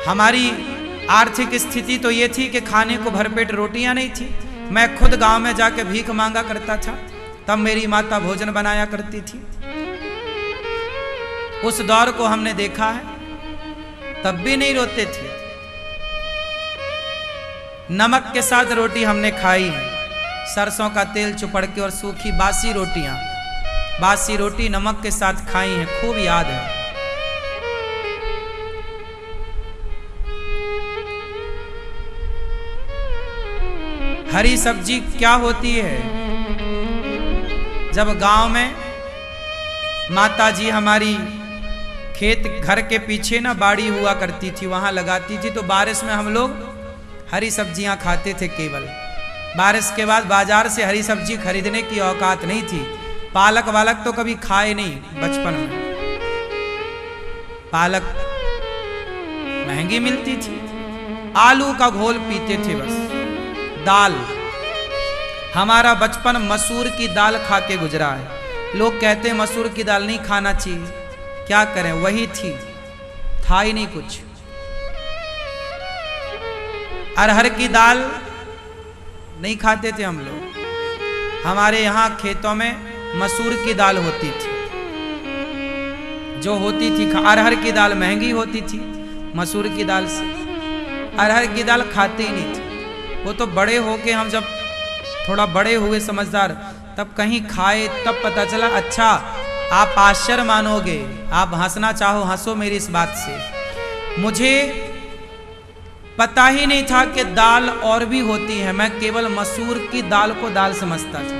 हमारी आर्थिक स्थिति तो ये थी कि खाने को भरपेट रोटियां नहीं थी। मैं खुद गांव में जाके भीख मांगा करता था, तब मेरी माता भोजन बनाया करती थी। उस दौर को हमने देखा है, तब भी नहीं रोते थे। नमक के साथ रोटी हमने खाई है, सरसों का तेल चुपड़ के और सूखी बासी रोटियां, बासी रोटी नमक के साथ खाई हैं, खूब याद है। हरी सब्जी क्या होती है? जब गांव में माता जी हमारी खेत घर के पीछे ना बाड़ी हुआ करती थी, वहां लगाती थी, तो बारिश में हम लोग हरी सब्जियां खाते थे। केवल बारिश के बाद बाजार से हरी सब्जी खरीदने की औकात नहीं थी। पालक वालक तो कभी खाए नहीं बचपन में, पालक महंगी मिलती थी। आलू का घोल पीते थे बस। दाल, हमारा बचपन मसूर की दाल खा के गुजरा है। लोग कहते हैं मसूर की दाल नहीं खाना चाहिए, क्या करें, वही थी, था ही नहीं कुछ। अरहर की दाल नहीं खाते थे हम लोग। हमारे यहाँ खेतों में मसूर की दाल होती थी, जो होती थी। अरहर की दाल महंगी होती थी मसूर की दाल से। अरहर की दाल खाते ही नहीं थे। वो तो बड़े होके, हम जब थोड़ा बड़े हुए समझदार, तब कहीं खाए, तब पता चला। अच्छा, आप आश्चर्य मानोगे, आप हंसना चाहो हंसो मेरी इस बात से। मुझे पता ही नहीं था कि दाल और भी होती है। मैं केवल मसूर की दाल को दाल समझता था।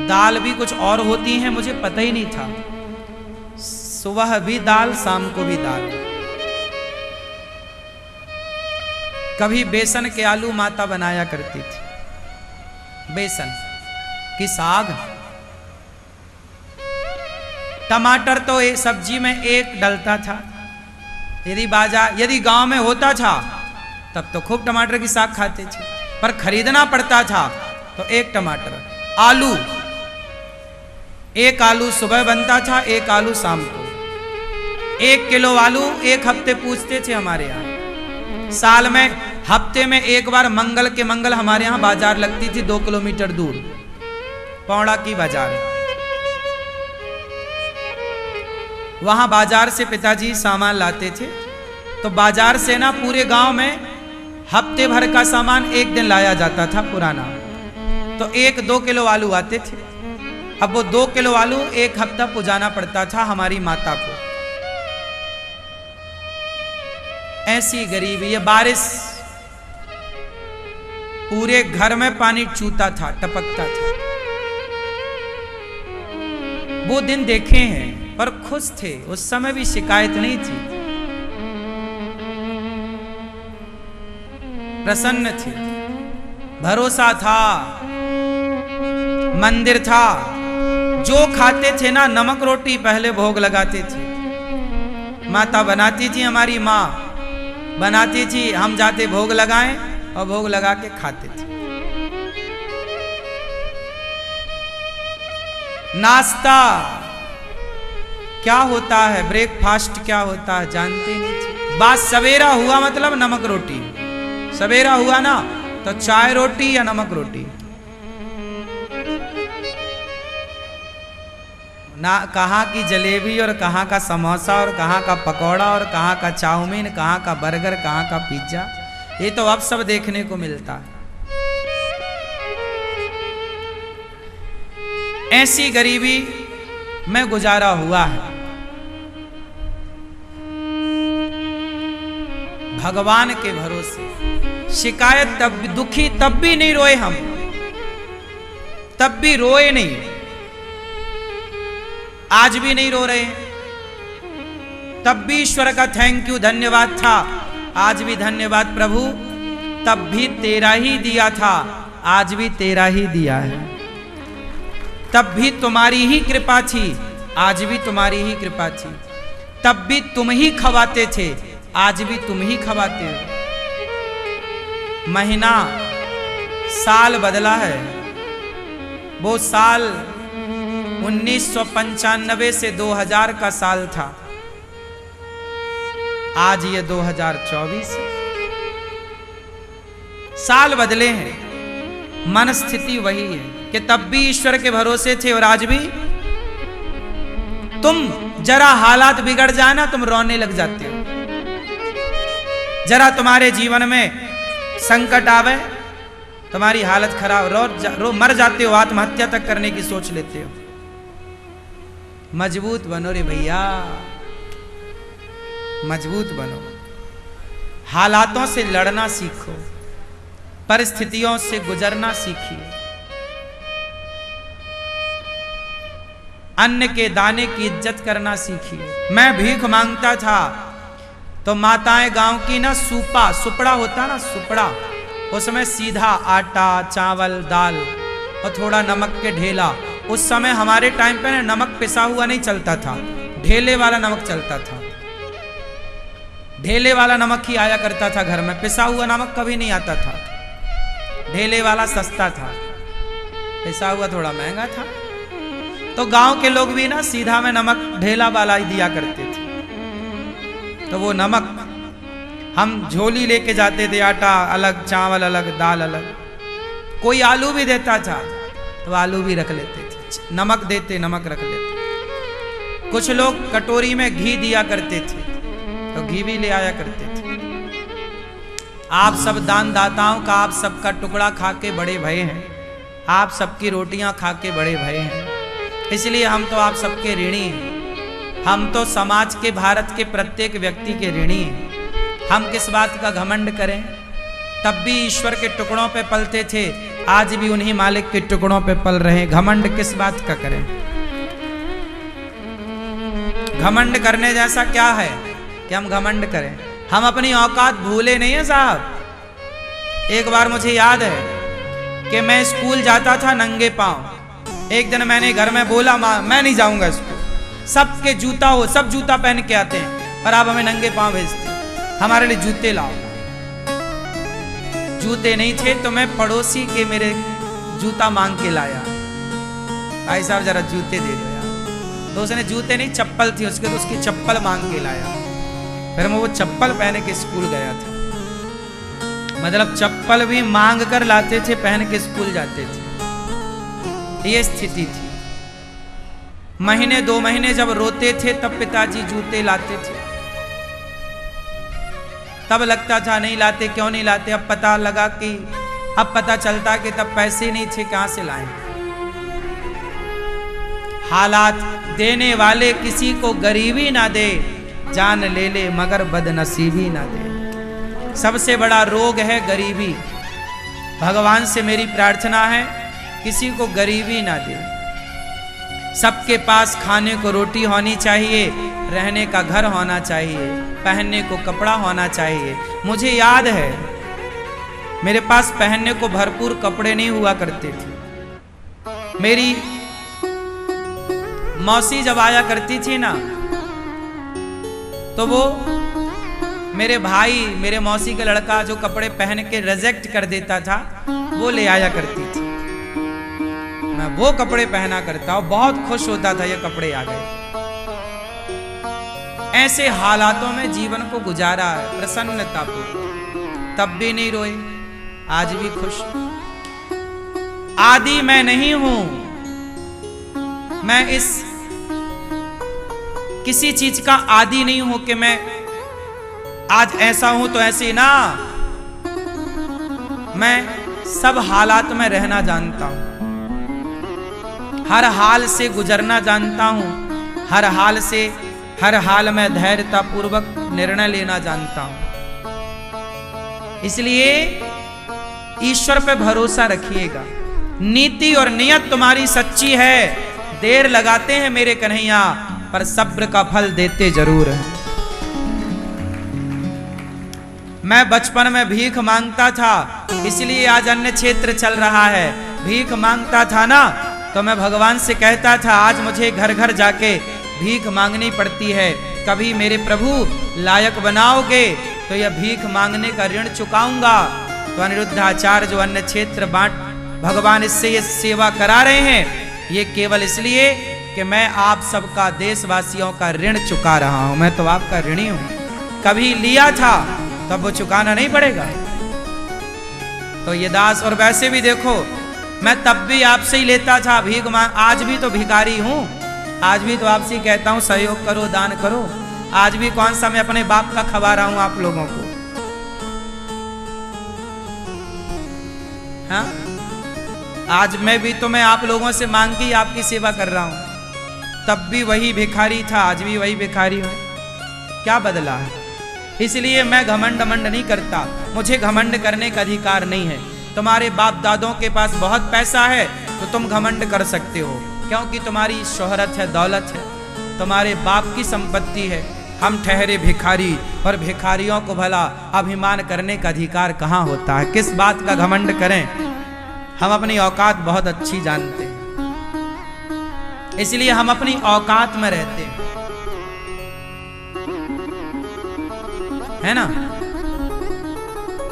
दाल भी कुछ और होती हैं, मुझे पता ही नहीं था। सुबह भी दाल, शाम को भी दाल। कभी बेसन के आलू माता बनाया करती थी, बेसन की साग। टमाटर तो एक सब्जी में एक डलता था। यदि गांव में होता था तब तो खूब टमाटर की साग खाते थे, पर खरीदना पड़ता था तो एक टमाटर। आलू, एक आलू सुबह बनता था, एक आलू शाम को। 1 किलो आलू एक हफ्ते पूछते थे हमारे यहाँ। साल में हफ्ते में एक बार मंगल के मंगल हमारे यहाँ बाजार लगती थी 2 किलोमीटर दूर, पौड़ा की बाजार। वहां बाजार से पिताजी सामान लाते थे, तो बाजार से ना पूरे गांव में हफ्ते भर का सामान एक दिन लाया जाता था पुराना। तो 1-2 किलो आलू आते थे। अब वो 2 किलो आलू एक हफ्ता पुजाना पड़ता था हमारी माता को। ऐसी गरीबी, ये बारिश, पूरे घर में पानी चूता था, टपकता था। वो दिन देखे हैं, पर खुश थे। उस समय भी शिकायत नहीं थी, प्रसन्न थे, भरोसा था, मंदिर था। जो खाते थे ना, नमक रोटी पहले भोग लगाते थे। माता बनाती थी, हमारी माँ बनाती थी, हम जाते भोग लगाएं और भोग लगा के खाते थे। नाश्ता क्या होता है, ब्रेकफास्ट क्या होता है, जानते नहीं थे। बात सवेरा हुआ मतलब नमक रोटी। सवेरा हुआ ना तो चाय रोटी या नमक रोटी। ना कहाँ की जलेबी और कहाँ का समोसा और कहाँ का पकौड़ा और कहाँ का चाउमीन, कहाँ का बर्गर, कहाँ का पिज्जा, ये तो अब सब देखने को मिलता है। ऐसी गरीबी में गुजारा हुआ है। भगवान के भरोसे। शिकायत तब, दुखी तब भी नहीं रोए हम, तब भी रोए नहीं, आज भी नहीं रो रहे। तब भी ईश्वर का थैंक यू, धन्यवाद था, आज भी धन्यवाद प्रभु। तब भी तेरा ही दिया था, आज भी तेरा ही दिया है। तब भी तुम्हारी ही कृपा थी, आज भी तुम्हारी ही कृपा थी। तब भी तुम ही खवाते थे, आज भी तुम ही खवाते हो। महीना, साल बदला है। वो साल 1995 से 2000 का साल था। आज ये 2024 साल बदले हैं, मन स्थिति वही है कि तब भी ईश्वर के भरोसे थे और आज भी तुम जरा हालात बिगड़ जाए ना तुम रोने लग जाते हो, जरा तुम्हारे जीवन में संकट आवे तुम्हारी हालत खराब, रो मर जाते हो, आत्महत्या तक करने की सोच लेते हो। मजबूत बनो रे भैया, मजबूत बनो, हालातों से लड़ना सीखो, परिस्थितियों से गुजरना सीखिए, अन्न के दाने की इज्जत करना सीखिए। मैं भीख मांगता था तो माताएं गांव की ना सुपड़ा होता ना सुपड़ा, उसमें सीधा आटा चावल दाल और थोड़ा नमक के ढेला, उस समय हमारे टाइम पे ना नमक पिसा हुआ नहीं चलता था, ढेले वाला नमक चलता था, ढेले वाला नमक ही आया करता था घर में, पिसा हुआ नमक कभी नहीं आता था, ढेले वाला सस्ता था, पिसा हुआ थोड़ा महंगा था। तो गांव के लोग भी ना सीधा में नमक ढेला वाला ही दिया करते थे, तो वो नमक हम झोली लेके जाते थे, आटा अलग चावल अलग दाल अलग, कोई आलू भी देता था तो आलू भी रख लेते थे, नमक देते नमक रख लेते। कुछ लोग कटोरी में घी दिया करते थे तो घी भी ले आया करते थे। आप सब दान दाताओं का आप सबका टुकड़ा खा के बड़े भये हैं, आप सबकी रोटियां खा के बड़े भये हैं, इसलिए हम तो आप सबके ऋणी हैं, हम तो समाज के भारत के प्रत्येक व्यक्ति के ऋणी हैं। हम किस बात का घमंड करें, तब भी ईश्वर के टुकड़ों पे पलते थे, आज भी उन्हीं मालिक के टुकड़ों पे पल रहे, घमंड किस बात का करें। घमंड करने जैसा क्या है कि हम घमंड करें, हम अपनी औकात भूले नहीं है साहब। एक बार मुझे याद है कि मैं स्कूल जाता था नंगे पांव, एक दिन मैंने घर में बोला मैं नहीं जाऊंगा स्कूल, सबके जूता हो, सब जूता पहन के आते हैं पर आप हमें नंगे पांव भेजते, हमारे लिए जूते लाओ। जूते नहीं थे तो मैं पड़ोसी के मेरे जूता मांग के लाया, भाई साहब जरा जूते दे दो यार, तो उसने जूते नहीं चप्पल थी उसके, तो उसकी चप्पल मांग के लाया, फिर मैं वो चप्पल पहन के स्कूल गया था। मतलब चप्पल भी मांग कर लाते थे, पहन के स्कूल जाते थे, ये स्थिति थी। महीने 2 महीने जब रोते थे तब पिताजी जूते लाते थे, तब लगता था नहीं लाते, क्यों नहीं लाते, अब पता लगा कि अब पता चलता कि तब पैसे नहीं थे, कहां से लाएं। हालात देने वाले किसी को गरीबी ना दे, जान ले ले मगर बदनसीबी ना दे। सबसे बड़ा रोग है गरीबी, भगवान से मेरी प्रार्थना है किसी को गरीबी ना दे। सबके पास खाने को रोटी होनी चाहिए, रहने का घर होना चाहिए, पहनने को कपड़ा होना चाहिए। मुझे याद है मेरे पास पहनने को भरपूर कपड़े नहीं हुआ करते थे। मेरी मौसी जब आया करती थी ना तो वो मेरे भाई, मेरे मौसी का लड़का जो कपड़े पहन के रिजेक्ट कर देता था वो ले आया करती थी, मैं वो कपड़े पहना करता हूं, बहुत खुश होता था ये कपड़े आ गए। ऐसे हालातों में जीवन को गुजारा है प्रसन्नता पूर्वक, तब भी नहीं रोए, आज भी खुश। आदि मैं नहीं हूं, मैं इस किसी चीज का आदि नहीं हूं कि मैं आज ऐसा हूं तो ऐसे ना, मैं सब हालात में रहना जानता हूं, हर हाल से गुजरना जानता हूं, हर हाल से हर हाल में धैर्यता पूर्वक निर्णय लेना जानता हूं। इसलिए ईश्वर पे भरोसा रखिएगा, नीति और नियत तुम्हारी सच्ची है, देर लगाते हैं मेरे कन्हैया पर सब्र का फल देते जरूर है। मैं बचपन में भीख मांगता था, इसलिए आज अन्य क्षेत्र चल रहा है। भीख मांगता था ना तो मैं भगवान से कहता था आज मुझे घर घर जाके भीख मांगनी पड़ती है, कभी मेरे प्रभु लायक बनाओगे तो यह भीख मांगने का ऋण चुकाऊंगा। तो अनिरुद्धाचार्य जो अन्य क्षेत्र बांट भगवान इससे ये सेवा करा रहे हैं, ये केवल इसलिए कि मैं आप सबका देशवासियों का ऋण चुका रहा हूं, मैं तो आपका ऋणी हूं। कभी लिया था तब वो चुकाना नहीं पड़ेगा। तो ये दास, और वैसे भी देखो मैं तब भी आपसे ही लेता था भीख मांग, आज भी तो भिखारी हूं, आज भी तो आपसे ही कहता हूं सहयोग करो, दान करो। आज भी कौन सा मैं अपने बाप का खवा रहा हूं आप लोगों को? हाँ, आज मैं भी तो मैं आप लोगों से मांग के ही आपकी सेवा कर रहा हूं। तब भी वही भिखारी था, आज भी वही भिखारी हूं। क्या बदला है? इसलिए मैं घमंड नहीं करता, मुझे घमंड करने का अधिकार नहीं है। तुम्हारे बाप दादों के पास बहुत पैसा है तो तुम घमंड कर सकते हो, क्योंकि तुम्हारी शोहरत है, दौलत है, तुम्हारे बाप की संपत्ति है। हम ठहरे भिखारी, और भिखारियों को भला अभिमान करने का अधिकार कहाँ होता है? किस बात का घमंड करें? हम अपनी औकात बहुत अच्छी जानते हैं, इसलिए हम अपनी औकात में रहते हैं, है ना।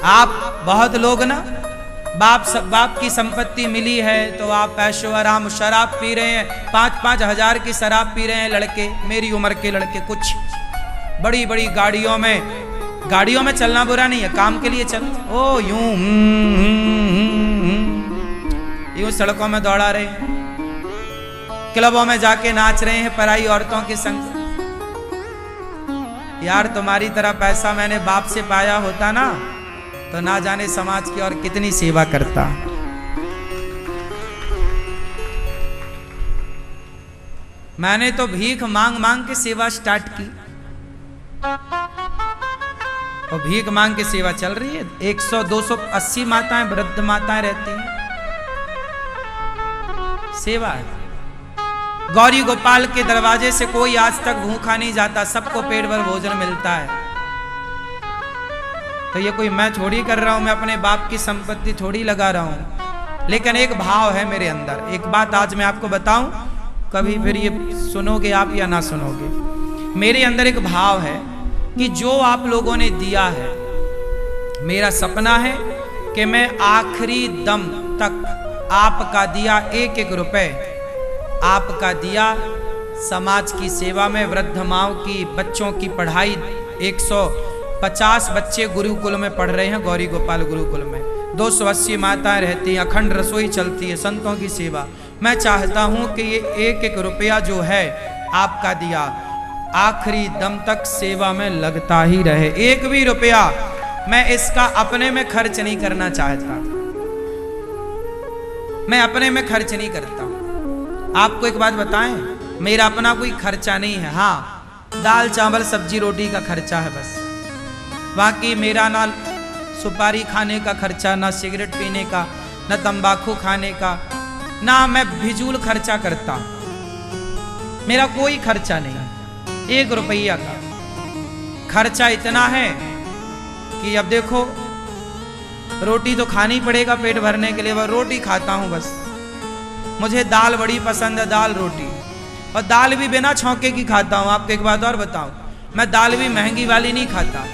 आप बहुत लोग ना बाप की संपत्ति मिली है तो आप ऐशो आराम शराब पी रहे हैं, 5-5 हजार की शराब पी रहे हैं लड़के, मेरी उम्र के लड़के, कुछ बड़ी बड़ी गाड़ियों में चलना बुरा नहीं है, काम के लिए चलो। ओ यूं सड़कों में दौड़ा रहे हैं, क्लबों में जाके नाच रहे हैं पराई औरतों के संग। यार तुम्हारी तरह पैसा मैंने बाप से पाया होता ना तो ना जाने समाज की और कितनी सेवा करता। मैंने तो भीख मांग मांग के सेवा स्टार्ट की, और भीख मांग के सेवा चल रही है। 100-280 माताएं, वृद्ध माताएं रहती हैं, सेवा है। गौरी गोपाल के दरवाजे से कोई आज तक भूखा नहीं जाता, सबको पेट भर भोजन मिलता है। तो ये कोई मैं थोड़ी कर रहा हूं, मैं अपने बाप की संपत्ति थोड़ी लगा रहा हूं। लेकिन एक भाव है मेरे अंदर। एक बात आज मैं आपको बताऊं, कभी फिर ये सुनोगे आप या ना सुनोगे। मेरे अंदर एक भाव है कि जो आप लोगों ने दिया है, मेरा सपना है कि मैं आखिरी दम तक आपका दिया 1-1 रुपए, आपका दिया समाज की सेवा में, वृद्ध माओं की बच्चों की पढ़ाई। 150 बच्चे गुरुकुल में पढ़ रहे हैं, गौरी गोपाल गुरुकुल में। 280 माताएं रहती हैं, अखंड रसोई चलती है, संतों की सेवा। मैं चाहता हूं कि ये 1-1 रुपया जो है आपका दिया आखिरी दम तक सेवा में लगता ही रहे। 1 भी रुपया मैं इसका अपने में खर्च नहीं करना चाहता, मैं अपने में खर्च नहीं करता। आपको एक बात बताएं, मेरा अपना कोई खर्चा नहीं है। हाँ, दाल चावल सब्जी रोटी का खर्चा है बस। बाकी मेरा ना सुपारी खाने का खर्चा, ना सिगरेट पीने का, ना तंबाकू खाने का, ना मैं फिजूल खर्चा करता। मेरा कोई खर्चा नहीं, 1 रुपया का खर्चा इतना है कि अब देखो रोटी तो खानी पड़ेगा पेट भरने के लिए, वह रोटी खाता हूं बस। मुझे दाल बड़ी पसंद है, दाल रोटी, और दाल भी बिना छौंके की खाता हूं। आपको एक बात और बताऊं, मैं दाल भी महंगी वाली नहीं खाता।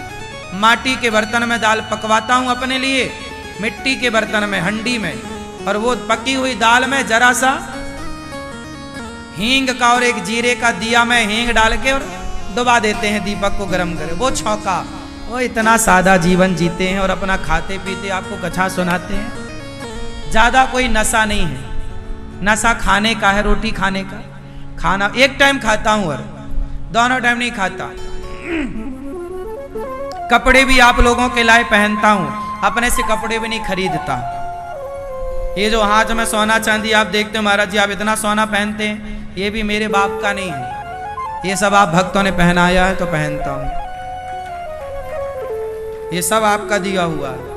माटी के बर्तन में दाल पकवाता हूं अपने लिए, मिट्टी के बर्तन में, हंडी में, और वो पकी हुई दाल में जरा सा हींग का और एक जीरे का दिया में हींग डाल के और दबा देते हैं दीपक को गर्म करे, वो छौंका। वो इतना सादा जीवन जीते हैं और अपना खाते पीते आपको कथा सुनाते हैं। ज्यादा कोई नशा नहीं है, नशा खाने का है, रोटी खाने का। खाना एक टाइम खाता हूं और दोनों टाइम नहीं खाता। कपड़े भी आप लोगों के लाए पहनता हूं, अपने से कपड़े भी नहीं खरीदता। ये जो हाथ में सोना चांदी आप देखते हो महाराज जी, आप इतना सोना पहनते हैं, ये भी मेरे बाप का नहीं है, ये सब आप भक्तों ने पहनाया है तो पहनता हूं। ये सब आपका दिया हुआ है,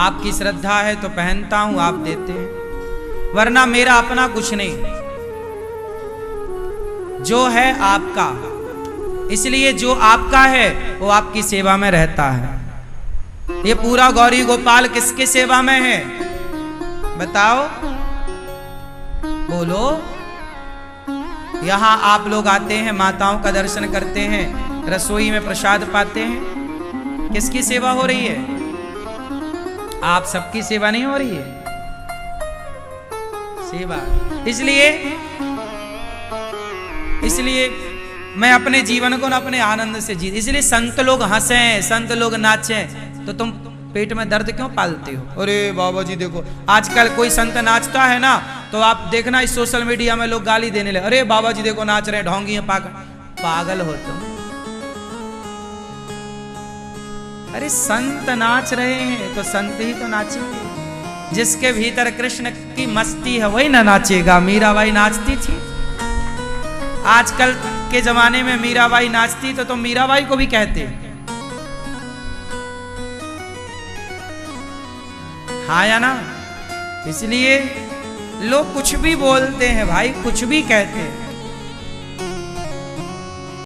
आपकी श्रद्धा है तो पहनता हूं, आप देते हैं, वरना मेरा अपना कुछ नहीं, जो है आपका। इसलिए जो आपका है वो आपकी सेवा में रहता है। ये पूरा गौरी गोपाल किसकी सेवा में है बताओ, बोलो। यहां आप लोग आते हैं, माताओं का दर्शन करते हैं, रसोई में प्रसाद पाते हैं, किसकी सेवा हो रही है? आप सबकी सेवा नहीं हो रही है? सेवा। इसलिए मैं अपने जीवन को ना अपने आनंद से जी, इसलिए संत लोग हंसे, संत लोग नाचे, तो तुम पेट में दर्द क्यों पालते हो? अरे बाबा जी देखो, आजकल कोई संत नाचता है ना, तो आप देखना इस सोशल मीडिया में लोग गाली देने लगे, अरे बाबा जी देखो नाच रहे हैं, ढोंगी हैं, पागल हो तुम। अरे संत नाच रहे हैं तो संत ही तो नाचेंगे, जिसके भीतर कृष्ण की मस्ती है वही ना नाचेगा। मीराबाई नाचती थी, आजकल के जमाने में मीराबाई नाचती तो तुम मीराबाई को भी कहते, हाँ या ना? इसलिए लोग कुछ भी बोलते हैं भाई, कुछ भी कहते हैं,